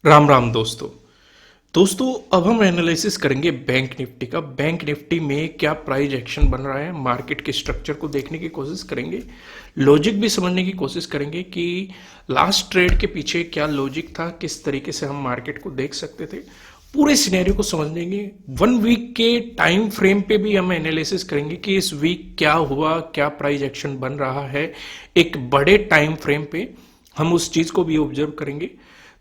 राम राम दोस्तों अब हम एनालिसिस करेंगे बैंक निफ्टी का। बैंक निफ्टी में क्या प्राइस एक्शन बन रहा है, मार्केट के स्ट्रक्चर को देखने की कोशिश करेंगे, लॉजिक भी समझने की कोशिश करेंगे कि लास्ट ट्रेड के पीछे क्या लॉजिक था, किस तरीके से हम मार्केट को देख सकते थे। पूरे सिनेरियो को समझेंगे। 1 वीक के टाइम फ्रेम पे भी हम एनालिसिस करेंगे कि इस वीक क्या हुआ, क्या प्राइस एक्शन बन रहा है। एक बड़े टाइम फ्रेम पे हम उस चीज को भी ऑब्जर्व करेंगे।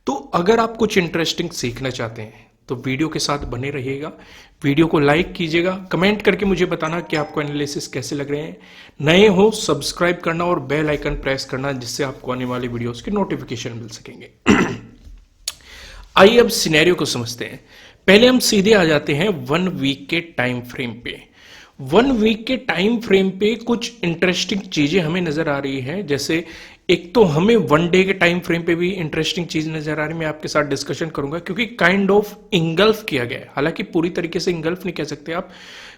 तो अगर आप कुछ इंटरेस्टिंग सीखना चाहते हैं तो वीडियो के साथ बने रहिएगा। वीडियो को लाइक कीजिएगा, कमेंट करके मुझे बताना कि आपको एनालिसिस कैसे लग रहे हैं। नए हो सब्सक्राइब करना और बेल आइकन प्रेस करना, जिससे आपको आने वाली वीडियोस की नोटिफिकेशन मिल सकेंगे। आइए अब सिनेरियो को समझते हैं। पहले हम सीधे आ जाते हैं 1 वीक के टाइम फ्रेम पे। 1 वीक के टाइम फ्रेम पे कुछ इंटरेस्टिंग चीजें हमें नजर आ रही है। जैसे एक तो हमें 1 डे के टाइम फ्रेम पे भी इंटरेस्टिंग चीज नजर आ रही है, मैं आपके साथ डिस्कशन करूंगा, क्योंकि काइंड ऑफ इंगल्फ किया गया है। हालांकि पूरी तरीके से इंगल्फ नहीं कह सकते आप,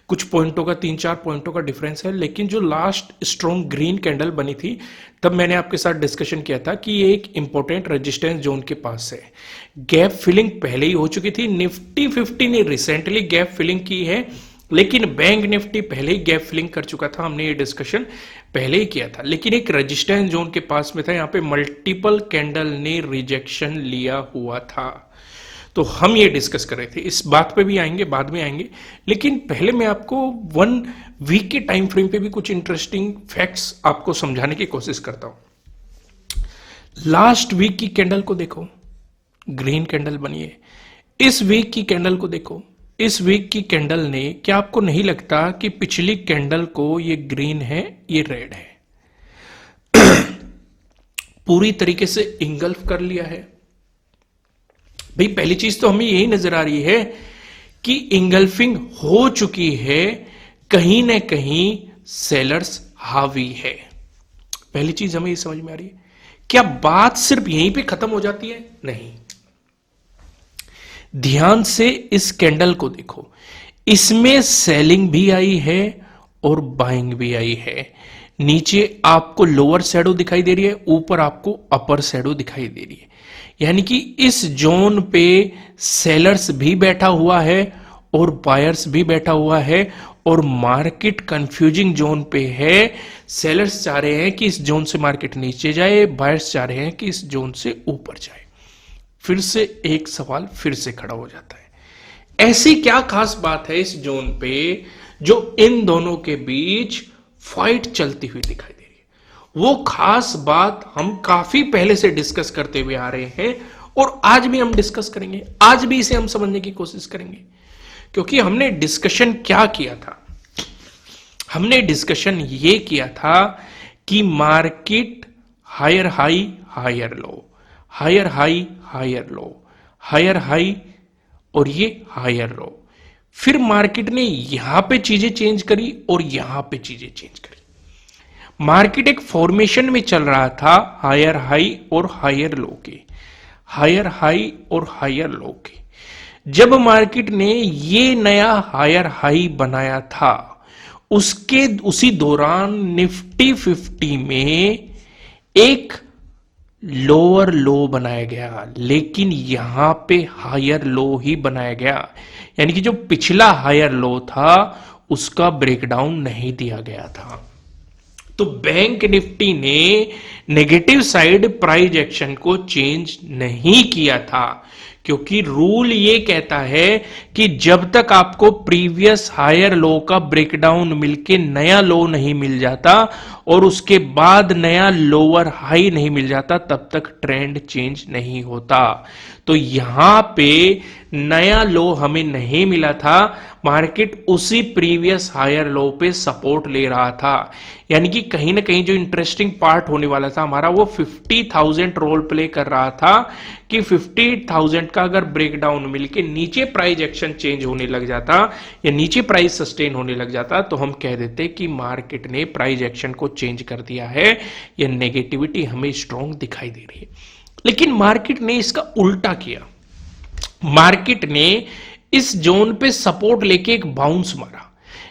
कुछ पॉइंटों का 3-4 पॉइंटों का डिफरेंस है। लेकिन जो लास्ट स्ट्रॉन्ग ग्रीन कैंडल बनी थी तब मैंने आपके साथ डिस्कशन किया था कि ये एक इंपॉर्टेंट रेजिस्टेंस जोन के पास है। गैप फिलिंग पहले ही हो चुकी थी। निफ्टी 50 ने रिसेंटली गैप फिलिंग की है, लेकिन बैंक निफ्टी पहले ही गैप फिलिंग कर चुका था। हमने ये डिस्कशन पहले ही किया था, लेकिन एक रेजिस्टेंस जोन के पास में था। यहां पे मल्टीपल कैंडल ने रिजेक्शन लिया हुआ था, तो हम ये डिस्कस कर रहे थे। इस बात पे भी आएंगे, बाद में आएंगे, लेकिन पहले मैं आपको 1 वीक के टाइम फ्रेम पे भी कुछ इंटरेस्टिंग फैक्ट्स आपको समझाने की कोशिश करता हूं। लास्ट वीक की कैंडल को देखो, ग्रीन कैंडल बनी है। इस वीक की कैंडल को देखो, इस वीक की कैंडल ने, क्या आपको नहीं लगता कि पिछली कैंडल को ये ग्रीन है, ये रेड है, पूरी तरीके से इंगल्फ कर लिया है। भाई पहली चीज तो हमें यही नजर आ रही है कि इंगल्फिंग हो चुकी है, कहीं ना कहीं सेलर्स हावी है। पहली चीज हमें ये समझ में आ रही है। क्या बात सिर्फ यहीं पे खत्म हो जाती है? नहीं, ध्यान से इस कैंडल को देखो। इसमें सेलिंग भी आई है और बाइंग भी आई है। नीचे आपको लोअर शैडो दिखाई दे रही है, ऊपर आपको अपर शैडो दिखाई दे रही है। यानी कि इस जोन पे सेलर्स भी बैठा हुआ है और बायर्स भी बैठा हुआ है, और मार्केट कंफ्यूजिंग जोन पे है। सेलर्स चाह रहे हैं कि इस जोन से मार्केट नीचे जाए, बायर्स चाह रहे हैं कि इस जोन से ऊपर जाए। फिर से एक सवाल फिर से खड़ा हो जाता है, ऐसी क्या खास बात है इस जोन पे जो इन दोनों के बीच फाइट चलती हुई दिखाई दे रही है? वो खास बात हम काफी पहले से डिस्कस करते हुए आ रहे हैं और आज भी हम डिस्कस करेंगे। आज भी इसे हम समझने की कोशिश करेंगे, क्योंकि हमने डिस्कशन क्या किया था? हमने डिस्कशन ये किया था कि market higher high higher low, higher high higher low, higher high और ये हायर लो। फिर मार्केट ने यहां पे चीजें चेंज करी और यहां पे चीजें चेंज करी। मार्केट एक फॉर्मेशन में चल रहा था हायर हाई और हायर लो के, हायर हाई और हायर लो के। जब मार्केट ने ये नया हायर हाई बनाया था, उसके उसी दौरान निफ्टी 50 में एक लोअर लो बनाया गया, लेकिन यहां पे हायर लो ही बनाया गया। यानी कि जो पिछला हायर लो था उसका ब्रेकडाउन नहीं दिया गया था। तो बैंक निफ्टी ने नेगेटिव साइड प्राइस एक्शन को चेंज नहीं किया था, क्योंकि रूल ये कहता है कि जब तक आपको प्रीवियस हायर लो का ब्रेकडाउन मिलके नया लो नहीं मिल जाता और उसके बाद नया लोअर हाई नहीं मिल जाता, तब तक ट्रेंड चेंज नहीं होता। तो यहां पे नया लो हमें नहीं मिला था, मार्केट उसी प्रीवियस हायर लो पे सपोर्ट ले रहा था। यानी कि कहीं ना कहीं जो इंटरेस्टिंग पार्ट होने वाला था हमारा, वो 50,000 रोल प्ले कर रहा था कि 50,000 का अगर ब्रेकडाउन मिलके नीचे प्राइस एक्शन चेंज होने लग जाता या नीचे प्राइस सस्टेन होने लग जाता, तो हम कह देते कि मार्केट ने प्राइस एक्शन को चेंज कर दिया है, या नेगेटिविटी हमें स्ट्रॉन्ग दिखाई दे रही है। लेकिन मार्केट ने इसका उल्टा किया। मार्केट ने इस जोन पे सपोर्ट लेके एक बाउंस मारा,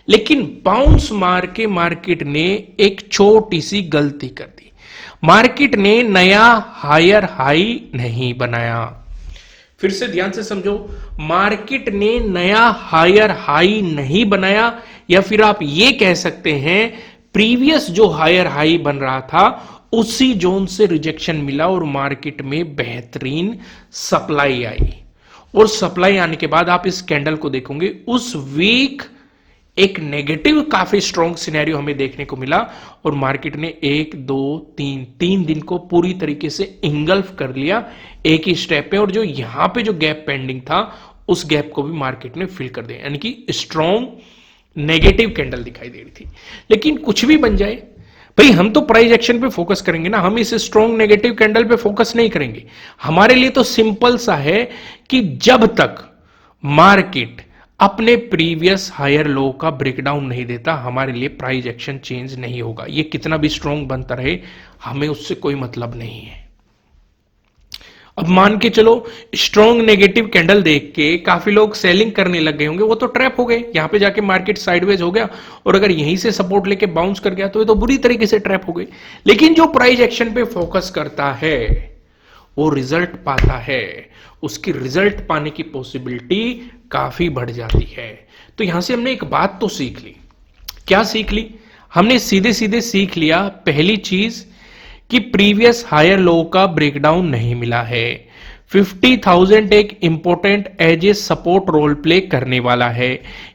लेकिन बाउंस मार के मार्केट ने एक छोटी सी गलती कर दी। मार्केट ने नया हायर हाई नहीं बनाया। फिर से ध्यान से समझो, मार्केट ने नया हायर हाई नहीं बनाया, या फिर आप ये कह सकते हैं प्रीवियस जो हायर हाई बन रहा था उसी जोन से रिजेक्शन मिला और मार्केट में बेहतरीन सप्लाई आई। और सप्लाई आने के बाद आप इस कैंडल को देखोगे, उस वीक एक नेगेटिव काफी स्ट्रॉन्ग सिनेरियो हमें देखने को मिला और मार्केट ने 1 2 3 दिन को पूरी तरीके से इंगल्फ कर लिया एक ही स्टेप पे, और जो यहां पे जो गैप पेंडिंग था उस गैप को भी मार्केट ने फिल कर दिया, यानी कि स्ट्रॉन्ग नेगेटिव कैंडल दिखाई दे रही थी। लेकिन कुछ भी बन जाए भाई, हम तो प्राइस एक्शन पे फोकस करेंगे ना, हम इस स्ट्रॉन्ग नेगेटिव कैंडल पे फोकस नहीं करेंगे। हमारे लिए तो सिंपल सा है कि जब तक मार्केट अपने प्रीवियस हायर लो का ब्रेकडाउन नहीं देता, हमारे लिए प्राइस एक्शन चेंज नहीं होगा। ये कितना भी स्ट्रॉन्ग बनता रहे, हमें उससे कोई मतलब नहीं है। अब मान के चलो स्ट्रॉन्ग नेगेटिव कैंडल देख के काफी लोग सेलिंग करने लग गए होंगे, वो तो ट्रैप हो गए, यहां पे जाके मार्केट साइडवेज हो गया और अगर यहीं से सपोर्ट लेके बाउंस कर गया तो ये तो बुरी तरीके से ट्रैप हो गए। लेकिन जो प्राइस एक्शन पे फोकस करता है वो रिजल्ट पाता है, उसकी रिजल्ट पाने की पॉसिबिलिटी काफी बढ़ जाती है। तो यहां से हमने एक बात तो सीख ली। क्या सीख ली? हमने सीधे सीधे सीख लिया पहली चीज कि प्रीवियस हायर लो का ब्रेकडाउन नहीं मिला है। 50,000 एक important as a support role play करने वाला है,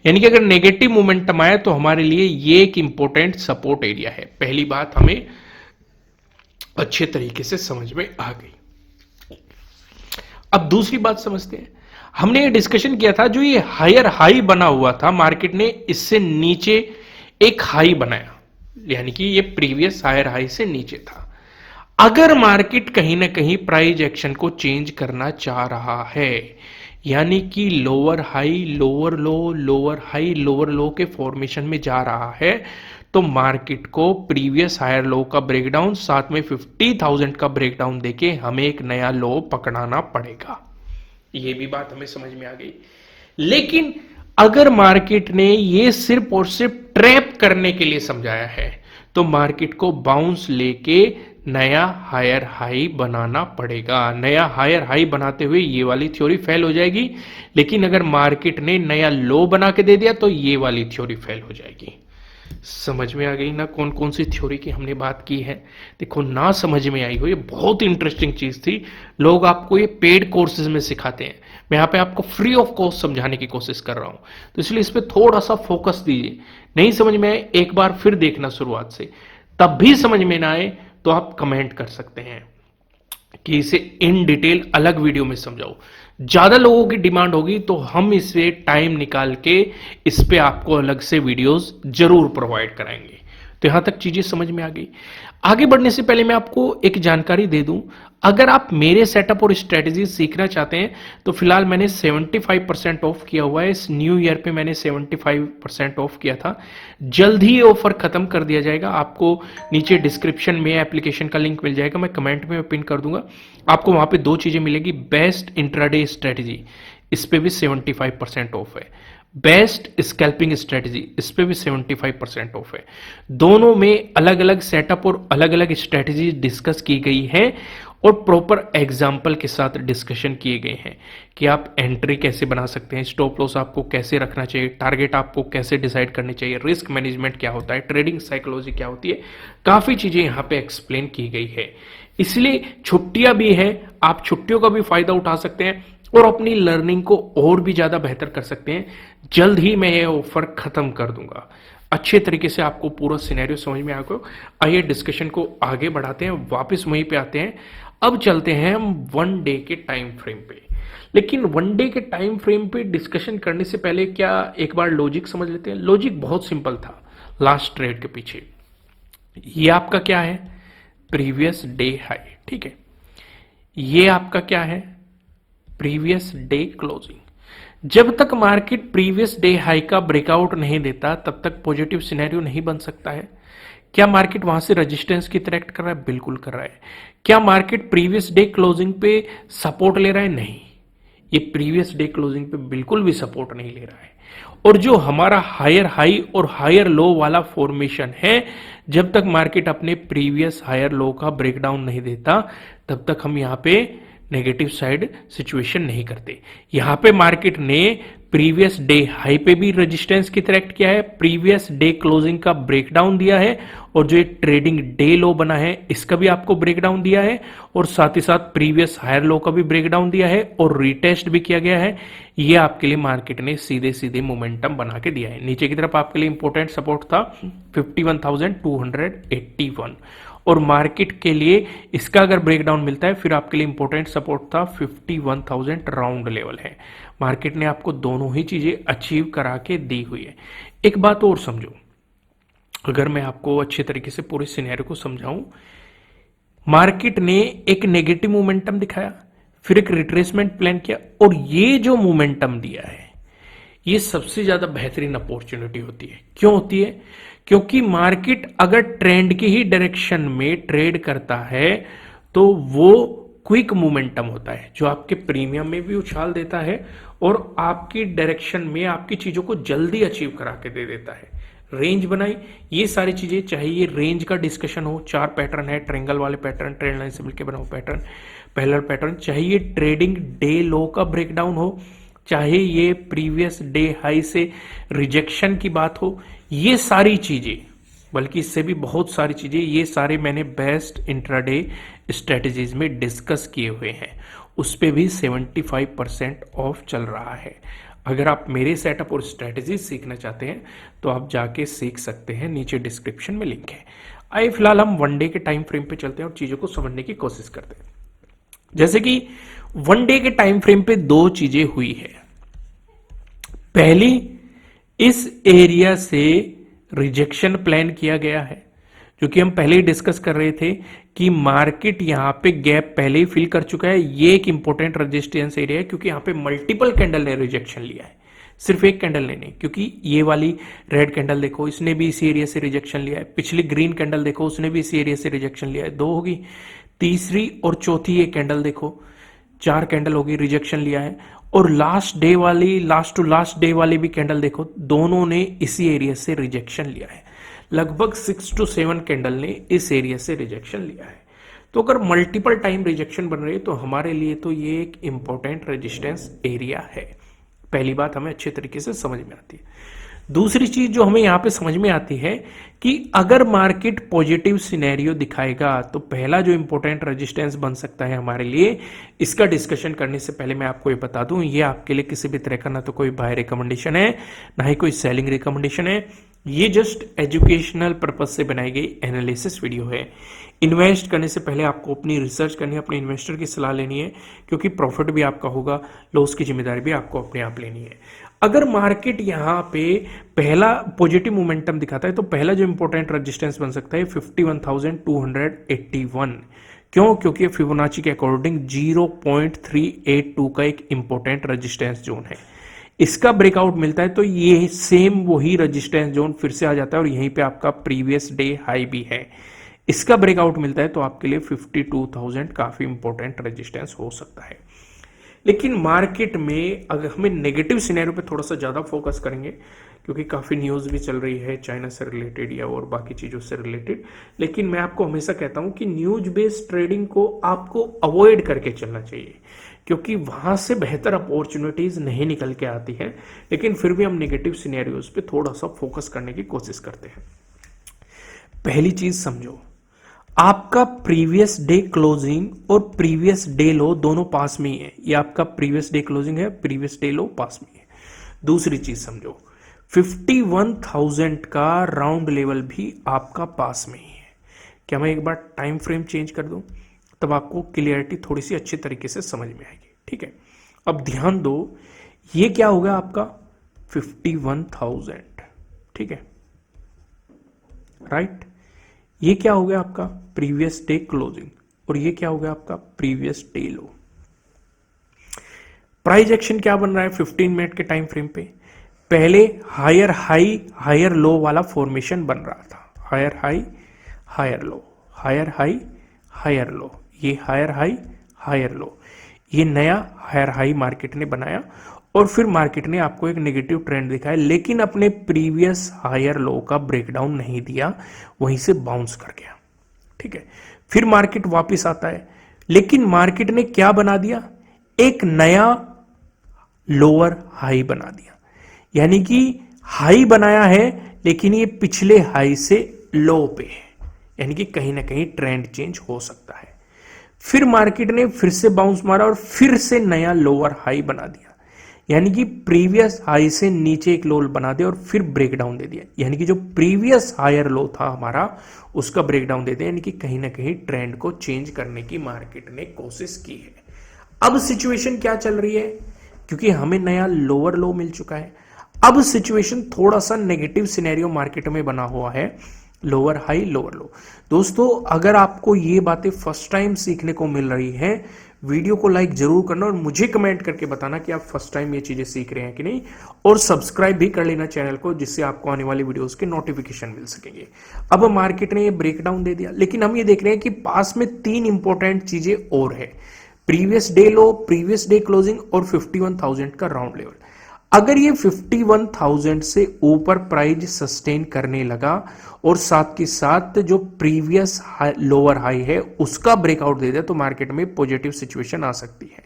यानी कि अगर नेगेटिव मोमेंटम आया तो हमारे लिए ये एक इंपॉर्टेंट सपोर्ट एरिया है। पहली बात हमें अच्छे तरीके से समझ में आ गई। अब दूसरी बात समझते हैं। हमने ये डिस्कशन किया था, जो ये हायर हाई बना हुआ था, मार्केट ने इससे नीचे एक हाई बनाया, यानी कि ये प्रीवियस हायर हाई से नीचे था। अगर मार्केट कहीं ना कहीं प्राइस एक्शन को चेंज करना चाह रहा है, यानी कि लोअर हाई लोअर लो लोअर हाई लोअर लो के फॉर्मेशन में जा रहा है, तो मार्केट को प्रीवियस हायर लो का ब्रेकडाउन साथ में 50,000 का ब्रेकडाउन देके हमें एक नया लो पकड़ाना पड़ेगा। ये भी बात हमें समझ में आ गई। लेकिन अगर मार्केट ने ये सिर्फ और सिर्फ ट्रैप करने के लिए समझाया है, तो मार्केट को बाउंस लेके नया हायर हाई बनाना पड़ेगा। नया हायर हाई बनाते हुए ये वाली थ्योरी फेल हो जाएगी, लेकिन अगर मार्केट ने नया लो बना के दे दिया तो ये वाली थ्योरी फेल हो जाएगी। समझ में आ गई ना कौन कौन सी थ्योरी की हमने बात की है? देखो, ना समझ में आई हो, ये बहुत इंटरेस्टिंग चीज थी। लोग आपको ये पेड कोर्सेज में सिखाते हैं, मैं यहाँ पे आपको फ्री ऑफ कॉस्ट समझाने की कोशिश कर रहा हूं, तो इसलिए इस पे थोड़ा सा फोकस दीजिए। नहीं समझ में आए एक बार फिर देखना शुरुआत से, तब भी समझ में ना आए तो आप कमेंट कर सकते हैं कि इसे इन डिटेल अलग वीडियो में समझाओ। ज्यादा लोगों की डिमांड होगी तो हम इसे टाइम निकाल के इस पे आपको अलग से वीडियोस जरूर प्रोवाइड कराएंगे। तो यहां तक चीजें समझ में आ गई। आगे बढ़ने से पहले मैं आपको एक जानकारी दे दूं, अगर आप मेरे सेटअप और स्ट्रेटजी सीखना चाहते हैं तो फिलहाल मैंने 75% ऑफ किया हुआ है। इस न्यू ईयर पे मैंने 75% ऑफ किया था, जल्द ही ऑफर खत्म कर दिया जाएगा। आपको नीचे डिस्क्रिप्शन में एप्लीकेशन का लिंक मिल जाएगा, मैं कमेंट में पिन कर दूंगा। आपको वहां पे दो चीजें मिलेगी, बेस्ट इंट्राडे स्ट्रेटजी, इस पे भी 75% ऑफ है, बेस्ट स्कैल्पिंग स्ट्रेटजी, इस पे भी 75% ऑफ है। दोनों में अलग अलग सेटअप और अलग अलग स्ट्रेटजी डिस्कस की गई है और प्रॉपर एग्जाम्पल के साथ डिस्कशन किए गए हैं कि आप एंट्री कैसे बना सकते हैं, स्टॉप लॉस आपको कैसे रखना चाहिए, टारगेट आपको कैसे डिसाइड करने चाहिए, रिस्क मैनेजमेंट क्या होता है, ट्रेडिंग साइकोलॉजी क्या होती है, काफी चीजें यहां पे एक्सप्लेन की गई है। इसलिए छुट्टियां भी है, आप छुट्टियों का भी फायदा उठा सकते हैं और अपनी लर्निंग को और भी ज्यादा बेहतर कर सकते हैं। जल्द ही मैं ये ऑफर खत्म कर दूंगा। अच्छे तरीके से आपको पूरा सिनेरियो समझ में आ गया। आइए डिस्कशन को आगे बढ़ाते हैं, वापस वहीं पे आते हैं। अब चलते हैं हम 1 डे के टाइम फ्रेम पे। लेकिन 1 डे के टाइम फ्रेम पे डिस्कशन करने से पहले क्या एक बार लॉजिक समझ लेते हैं। लॉजिक बहुत सिंपल था लास्ट ट्रेड के पीछे। ये आपका क्या है, प्रीवियस डे हाई, ठीक है। ये आपका क्या है, प्रीवियस डे क्लोजिंग। जब तक मार्केट प्रीवियस डे हाई का ब्रेकआउट नहीं देता तब तक पॉजिटिव सिनेरियो नहीं बन सकता है। क्या मार्केट वहां से रेजिस्टेंस की तरह एक्ट कर रहा है? बिल्कुल कर रहा है। क्या मार्केट प्रीवियस डे क्लोजिंग पे सपोर्ट ले रहा है? नहीं, ये प्रीवियस डे क्लोजिंग पे बिल्कुल भी सपोर्ट नहीं ले रहा है। और जो हमारा हायर हाई और हायर लो वाला फॉर्मेशन है, जब तक मार्केट अपने प्रीवियस हायर लो का ब्रेकडाउन नहीं देता तब तक हम यहां पे नेगेटिव साइड सिचुएशन नहीं करते। यहां पे मार्केट ने प्रीवियस डे हाई पे भी रेजिस्टेंस की तरह एक्ट किया है, प्रीवियस डे क्लोजिंग का ब्रेकडाउन दिया है, और जो ये ट्रेडिंग डे लो बना है इसका भी आपको ब्रेकडाउन दिया है, और साथ ही साथ प्रीवियस हायर लो का भी ब्रेकडाउन दिया है, और रिटेस्ट भी किया गया है। ये आपके लिए मार्केट ने सीधे सीधे मोमेंटम बना के दिया है। नीचे की तरफ आपके लिए इंपॉर्टेंट सपोर्ट था 51,281, और मार्केट के लिए इसका अगर ब्रेकडाउन मिलता है फिर आपके लिए इंपॉर्टेंट सपोर्ट था 51,000 राउंड लेवल है। मार्केट ने आपको दोनों ही चीजें अचीव करा के दी हुई है। एक बात और समझो, अगर मैं आपको अच्छे तरीके से पूरे सिनेरियो को समझाऊं, मार्केट ने एक नेगेटिव मोमेंटम दिखाया, फिर एक रिट्रेसमेंट प्लान किया, और ये जो मोमेंटम दिया है ये सबसे ज्यादा बेहतरीन अपॉर्चुनिटी होती है। क्यों होती है? क्योंकि मार्केट अगर ट्रेंड की ही डायरेक्शन में ट्रेड करता है तो वो क्विक मोमेंटम होता है जो आपके प्रीमियम में भी उछाल देता है और आपकी डायरेक्शन में आपकी चीजों को जल्दी अचीव करा के दे देता है। रेंज बनाई, ये सारी चीजें, चाहे ये रेंज का डिस्कशन हो, 4 पैटर्न है, ट्रेंगल वाले पैटर्न, ट्रेंड लाइन से मिलकर बना हुआ पैटर्न, पैरेलल पैटर्न, चाहे ये ट्रेडिंग डे लो का ब्रेकडाउन हो, चाहे ये प्रीवियस डे हाई से रिजेक्शन की बात हो, ये सारी चीजें, बल्कि इससे भी बहुत सारी चीजें, ये सारे मैंने बेस्ट इंट्राडे स्ट्रेटजीज में डिस्कस किए हुए हैं। उस पे भी 75% ऑफ चल रहा है। अगर आप मेरे सेटअप और स्ट्रेटजीज सीखना चाहते हैं तो आप जाके सीख सकते हैं, नीचे डिस्क्रिप्शन में लिंक है। आइए फिलहाल हम वन डे के टाइम फ्रेम पे चलते हैं और चीजों को समझने की कोशिश करते हैं। जैसे कि वन डे के टाइम फ्रेम पे 2 चीजें हुई है। पहली, इस एरिया से रिजेक्शन प्लान किया गया है, जो कि हम पहले ही डिस्कस कर रहे थे कि मार्केट यहां पे गैप पहले ही फिल कर चुका है। ये एक इंपॉर्टेंट रेजिस्टेंस एरिया है क्योंकि यहां पे मल्टीपल कैंडल ने रिजेक्शन लिया है, सिर्फ एक कैंडल ने नहीं। क्योंकि ये वाली रेड कैंडल देखो, इसने भी इसी एरिया से रिजेक्शन लिया है। पिछली ग्रीन कैंडल देखो, उसने भी इसी एरिया से रिजेक्शन लिया है। 2 होगी, तीसरी और चौथी ये कैंडल देखो, 4 कैंडल होगी, रिजेक्शन लिया है। और लास्ट डे वाली, लास्ट टू लास्ट डे वाली भी कैंडल देखो, दोनों ने इसी एरिया से रिजेक्शन लिया है। लगभग 6 to 7 कैंडल ने इस एरिया से रिजेक्शन लिया है। तो अगर मल्टीपल टाइम रिजेक्शन बन रही है तो हमारे लिए तो ये एक इंपॉर्टेंट रेजिस्टेंस एरिया है। पहली बात हमें अच्छे तरीके से समझ में आती है। दूसरी चीज जो हमें यहां पे समझ में आती है कि अगर मार्केट पॉजिटिव सिनेरियो दिखाएगा तो पहला जो इंपॉर्टेंट रेजिस्टेंस बन सकता है हमारे लिए, इसका डिस्कशन करने से पहले मैं आपको ये बता दूं, ये आपके लिए किसी भी तरह का ना तो कोई बाय रिकमेंडेशन है, ना ही कोई सेलिंग रिकमेंडेशन है। ये जस्ट एजुकेशनल पर्पज से बनाई गई एनालिसिस वीडियो है। इन्वेस्ट करने से पहले आपको अपनी रिसर्च करनी है, अपने इन्वेस्टर की सलाह लेनी है, क्योंकि प्रॉफिट भी आपका होगा, लॉस की जिम्मेदारी भी आपको अपने आप लेनी है। अगर मार्केट यहां पे पहला पॉजिटिव मोमेंटम दिखाता है तो पहला जो इंपॉर्टेंट रेजिस्टेंस बन सकता है 51,281। क्यों? क्योंकि फिबोनाची के अकॉर्डिंग 0.382 का एक इंपॉर्टेंट रेजिस्टेंस जोन है। इसका ब्रेकआउट मिलता है तो ये सेम वही रेजिस्टेंस जोन फिर से आ जाता है और यहीं पे आपका प्रीवियस डे हाई भी है। इसका ब्रेकआउट मिलता है तो आपके लिए 52,000 काफी इंपॉर्टेंट रेजिस्टेंस हो सकता है। लेकिन मार्केट में अगर हमें नेगेटिव सिनेरियो पे थोड़ा सा ज्यादा फोकस करेंगे, क्योंकि काफी न्यूज भी चल रही है चाइना से रिलेटेड या और बाकी चीजों से रिलेटेड, लेकिन मैं आपको हमेशा कहता हूं कि न्यूज बेस्ड ट्रेडिंग को आपको अवॉइड करके चलना चाहिए, क्योंकि वहां से बेहतर अपॉर्चुनिटीज नहीं निकल के आती है। लेकिन फिर भी हम नेगेटिव सिनेरियोज पे थोड़ा सा फोकस करने की कोशिश करते हैं। पहली चीज समझो, आपका प्रीवियस डे क्लोजिंग और प्रीवियस डे लो दोनों पास में ही है। ये आपका प्रीवियस डे क्लोजिंग है, प्रीवियस डे लो पास में है। दूसरी चीज समझो, 51,000 का राउंड लेवल भी आपका पास में ही है। क्या मैं एक बार टाइम फ्रेम चेंज कर दूं, तब आपको क्लियरिटी थोड़ी सी अच्छे तरीके से समझ में आएगी। ठीक है, अब ध्यान दो, ये क्या होगा आपका 51,000, ठीक है, राइट। ये क्या हो गया आपका प्रीवियस डे क्लोजिंग और ये क्या हो गया आपका प्रीवियस डे लो। प्राइस एक्शन क्या बन रहा है 15 मिनट के टाइम फ्रेम पे? पहले हायर हाई हायर लो वाला फॉर्मेशन बन रहा था, higher high higher low, higher high higher low, ये हायर हाई हायर लो, ये नया हायर हाई मार्केट ने बनाया और फिर मार्केट ने आपको एक नेगेटिव ट्रेंड दिखाया, लेकिन अपने प्रीवियस हायर लो का ब्रेकडाउन नहीं दिया, वहीं से बाउंस कर गया। ठीक है, फिर मार्केट वापस आता है, लेकिन मार्केट ने क्या बना दिया, एक नया लोअर हाई बना दिया, यानी कि हाई बनाया है लेकिन ये पिछले हाई से लो पे है, यानी कि कहीं ना कहीं ट्रेंड चेंज हो सकता है। फिर मार्केट ने फिर से बाउंस मारा और फिर से नया लोअर हाई बना दिया, यानी कि प्रीवियस हाई से नीचे एक लो बना दिया और फिर ब्रेकडाउन दे दिया, यानी कि जो प्रीवियस हायर लो था हमारा उसका ब्रेकडाउन दे दिया, यानी कि कहीं ना कहीं ट्रेंड को चेंज करने की मार्केट ने कोशिश की है। अब सिचुएशन क्या चल रही है, क्योंकि हमें नया लोअर लो मिल चुका है, अब सिचुएशन थोड़ा सा नेगेटिव सिनेरियो मार्केट में बना हुआ है, लोअर हाई लोअर लो। दोस्तों अगर आपको ये बातें फर्स्ट टाइम सीखने को मिल रही है, वीडियो को लाइक जरूर करना और मुझे कमेंट करके बताना कि आप फर्स्ट टाइम ये चीजें सीख रहे हैं कि नहीं, और सब्सक्राइब भी कर लेना चैनल को, जिससे आपको आने वाली वीडियोस के नोटिफिकेशन मिल सकेंगे। अब मार्केट ने ये ब्रेकडाउन दे दिया, लेकिन हम ये देख रहे हैं कि पास में 3 इंपॉर्टेंट चीजें और है, प्रीवियस डे लो, प्रीवियस डे क्लोजिंग और 51,000 का राउंड लेवल। अगर ये 51,000 से ऊपर प्राइस सस्टेन करने लगा और साथ के साथ जो प्रीवियस लोअर हाई है उसका ब्रेकआउट दे दे तो मार्केट में पॉजिटिव सिचुएशन आ सकती है,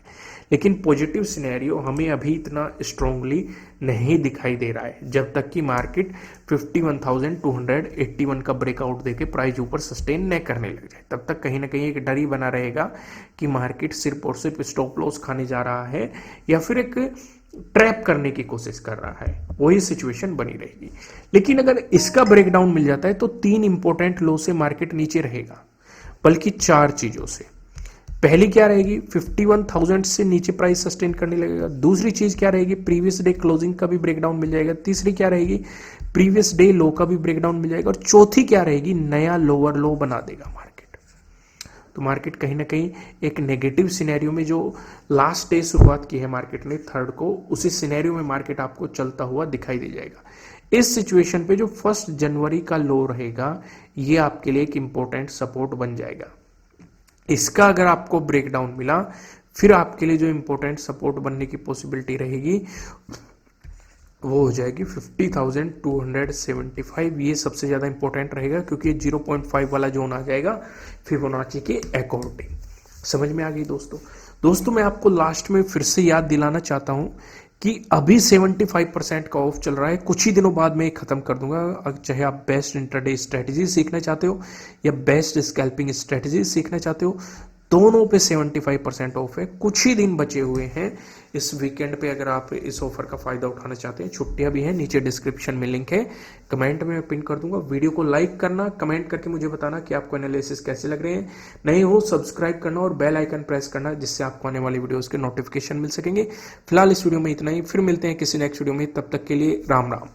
लेकिन पॉजिटिव सिनेरियो हमें अभी इतना स्ट्रांगली नहीं दिखाई दे रहा है जब तक कि मार्केट 51,281 का ब्रेकआउट देके प्राइस ऊपर सस्टेन न करने लग जाए। तब तक कहीं ना कहीं एक डर ही बना रहेगा कि मार्केट सिर्फ और सिर्फ स्टॉप लॉस खाने जा रहा है या फिर एक ट्रैप करने की कोशिश कर रहा है, वही सिचुएशन बनी रहेगी। लेकिन अगर इसका ब्रेकडाउन मिल जाता है तो 3 इंपॉर्टेंट लो से मार्केट नीचे रहेगा, बल्कि 4 चीजों से। पहली क्या रहेगी, 51,000 से नीचे प्राइस सस्टेन करने लगेगा। दूसरी चीज क्या रहेगी, प्रीवियस डे क्लोजिंग का भी ब्रेकडाउन मिल जाएगा। तीसरी क्या रहेगी, प्रीवियस डे लो का भी ब्रेकडाउन मिल जाएगा। और चौथी क्या रहेगी, नया लोअर लो बना देगा मार्केट। तो मार्केट कहीं ना कहीं एक नेगेटिव सिनेरियो में, जो लास्ट डे शुरुआत की है मार्केट ने 3rd को, उसी सिनेरियो में मार्केट आपको चलता हुआ दिखाई दे जाएगा। इस सिचुएशन पे जो 1 जनवरी का लो रहेगा ये आपके लिए एक इंपॉर्टेंट सपोर्ट बन जाएगा। इसका अगर आपको ब्रेकडाउन मिला फिर आपके लिए जो इंपॉर्टेंट सपोर्ट बनने की पॉसिबिलिटी रहेगी वो हो जाएगी 50,275। ये सबसे ज्यादा इंपॉर्टेंट रहेगा क्योंकि 0.5 वाला जोन आ जाएगा फिबोनाची के अकॉर्डिंग। समझ में आ गई दोस्तों मैं आपको लास्ट में फिर से याद दिलाना चाहता हूं कि अभी 75% का ऑफ चल रहा है, कुछ ही दिनों बाद मैं खत्म कर दूंगा। चाहे आप बेस्ट इंट्राडे स्ट्रेटजी सीखना चाहते हो या बेस्ट स्कैल्पिंग स्ट्रेटजी सीखना चाहते हो, दोनों पे 75% ऑफ है। कुछ ही दिन बचे हुए हैं इस वीकेंड पे, अगर आप इस ऑफर का फायदा उठाना चाहते हैं। छुट्टियां भी हैं, नीचे डिस्क्रिप्शन में लिंक है, कमेंट में मैं पिन कर दूंगा। वीडियो को लाइक करना, कमेंट करके मुझे बताना कि आपको एनालिसिस कैसे लग रहे हैं। नहीं हो सब्सक्राइब करना और बेल आइकन प्रेस करना, जिससे आपको आने वाली वीडियोस के नोटिफिकेशन मिल सकेंगे। फिलहाल इस वीडियो में इतना ही, फिर मिलते हैं किसी नेक्स्ट वीडियो में, तब तक के लिए राम राम।